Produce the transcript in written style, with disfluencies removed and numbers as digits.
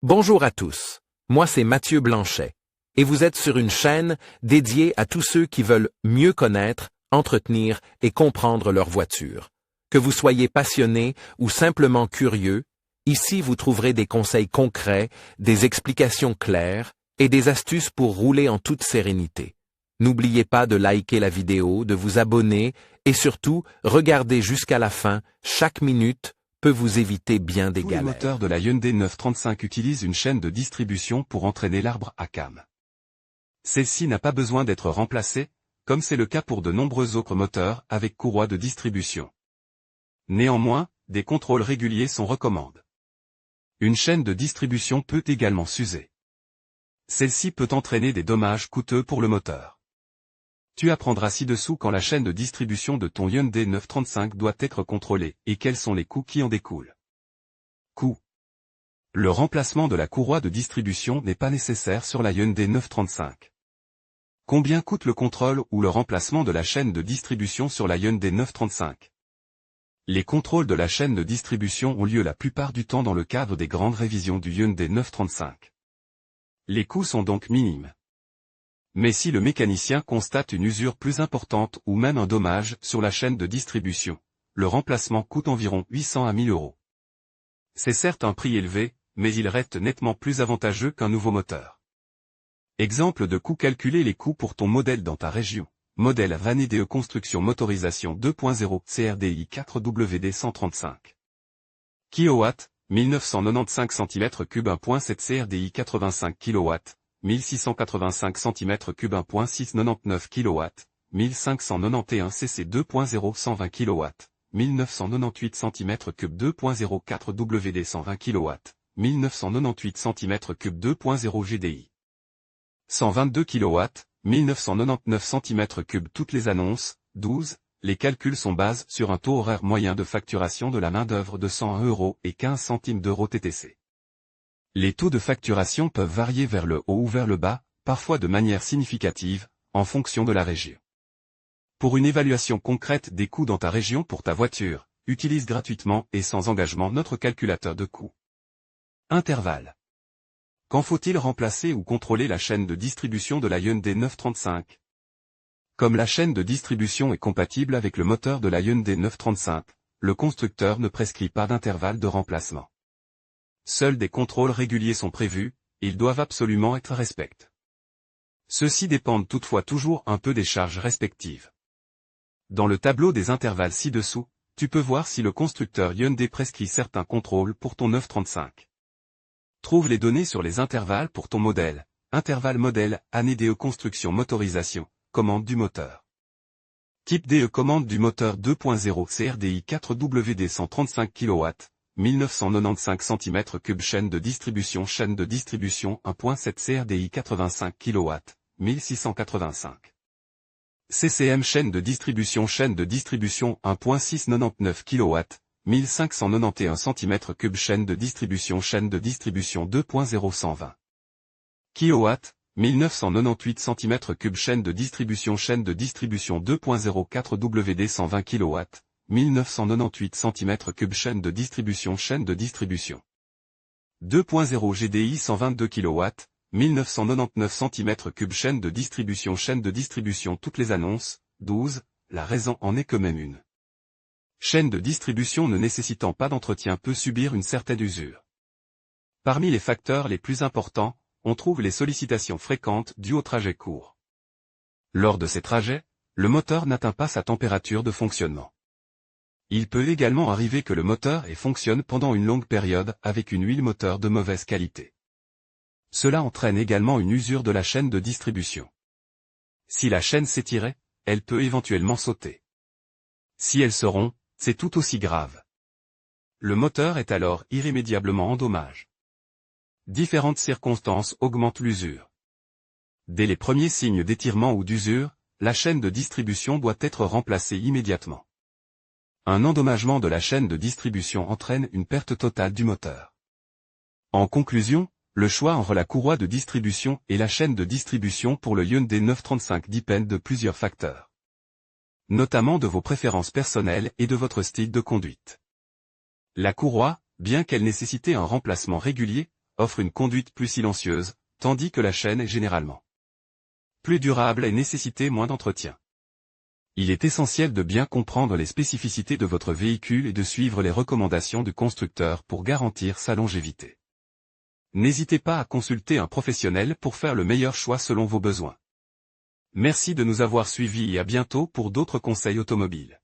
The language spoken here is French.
Bonjour à tous, moi c'est Mathieu Blanchet, et vous êtes sur une chaîne dédiée à tous ceux qui veulent mieux connaître, entretenir et comprendre leur voiture. Que vous soyez passionné ou simplement curieux, ici vous trouverez des conseils concrets, des explications claires et des astuces pour rouler en toute sérénité. N'oubliez pas de liker la vidéo, de vous abonner et surtout, regardez jusqu'à la fin, chaque minute peut vous éviter bien des galères. Tous les moteurs de la Hyundai 935 utilisent une chaîne de distribution pour entraîner l'arbre à cam. Celle-ci n'a pas besoin d'être remplacée, comme c'est le cas pour de nombreux autres moteurs avec courroie de distribution. Néanmoins, des contrôles réguliers sont recommandés. Une chaîne de distribution peut également s'user. Celle-ci peut entraîner des dommages coûteux pour le moteur. Tu apprendras ci-dessous quand la chaîne de distribution de ton Hyundai 935 doit être contrôlée et quels sont les coûts qui en découlent. Coût. Le remplacement de la courroie de distribution n'est pas nécessaire sur la Hyundai 935. Combien coûte le contrôle ou le remplacement de la chaîne de distribution sur la Hyundai 935? Les contrôles de la chaîne de distribution ont lieu la plupart du temps dans le cadre des grandes révisions du Hyundai 935. Les coûts sont donc minimes. Mais si le mécanicien constate une usure plus importante ou même un dommage sur la chaîne de distribution, le remplacement coûte environ 800 à 1000 €. C'est certes un prix élevé, mais il reste nettement plus avantageux qu'un nouveau moteur. Exemple de coût: calculer les coûts pour ton modèle dans ta région. Modèle Van EDE Construction Motorisation 2.0 CRDI 4WD 135 kW, 1995 cm3 1.7 CRDI 85 kW, 1685 cm3 1.699 kW, 1591 cc 2.0 120 kW, 1998 cm3 2.0 4WD 120 kW, 1998 cm3 2.0 GDI. 122 kW, 1999 cm3 toutes les annonces, 12, les calculs sont basés sur un taux horaire moyen de facturation de la main-d'œuvre de 101 € et 15 centimes d'euros TTC. Les taux de facturation peuvent varier vers le haut ou vers le bas, parfois de manière significative, en fonction de la région. Pour une évaluation concrète des coûts dans ta région pour ta voiture, utilise gratuitement et sans engagement notre calculateur de coûts. Intervalle. Quand faut-il remplacer ou contrôler la chaîne de distribution de la Hyundai 935? Comme la chaîne de distribution est compatible avec le moteur de la Hyundai 935, le constructeur ne prescrit pas d'intervalle de remplacement. Seuls des contrôles réguliers sont prévus, ils doivent absolument être respectés. Ceux-ci dépendent toutefois toujours un peu des charges respectives. Dans le tableau des intervalles ci-dessous, tu peux voir si le constructeur Hyundai prescrit certains contrôles pour ton 935. Trouve les données sur les intervalles pour ton modèle, intervalle modèle, année DE construction motorisation, commande du moteur. Type DE commande du moteur 2.0 CRDI 4WD 135 kW, 1995 cm3 chaîne de distribution 1.7 CRDI 85 kW, 1685. CCM chaîne de distribution 1.699 kW, 1591 cm3 chaîne de distribution 2.0 120 kW, 1998 cm3 chaîne de distribution 2.0 4WD 120 kW, 1998 cm3 chaîne de distribution 2.0 GDI 122 kW, 1999 cm3 chaîne de distribution toutes les annonces, 12, la raison en est que même une chaîne de distribution ne nécessitant pas d'entretien peut subir une certaine usure. Parmi les facteurs les plus importants, on trouve les sollicitations fréquentes dues au trajet court. Lors de ces trajets, le moteur n'atteint pas sa température de fonctionnement. Il peut également arriver que le moteur fonctionne pendant une longue période avec une huile moteur de mauvaise qualité. Cela entraîne également une usure de la chaîne de distribution. Si la chaîne s'étirait, elle peut éventuellement sauter. Si elle se rompt, c'est tout aussi grave. Le moteur est alors irrémédiablement endommagé. Différentes circonstances augmentent l'usure. Dès les premiers signes d'étirement ou d'usure, la chaîne de distribution doit être remplacée immédiatement. Un endommagement de la chaîne de distribution entraîne une perte totale du moteur. En conclusion, le choix entre la courroie de distribution et la chaîne de distribution pour le Hyundai 935 dépend de plusieurs facteurs. Notamment de vos préférences personnelles et de votre style de conduite. La courroie, bien qu'elle nécessite un remplacement régulier, offre une conduite plus silencieuse, tandis que la chaîne est généralement plus durable et nécessite moins d'entretien. Il est essentiel de bien comprendre les spécificités de votre véhicule et de suivre les recommandations du constructeur pour garantir sa longévité. N'hésitez pas à consulter un professionnel pour faire le meilleur choix selon vos besoins. Merci de nous avoir suivis et à bientôt pour d'autres conseils automobiles.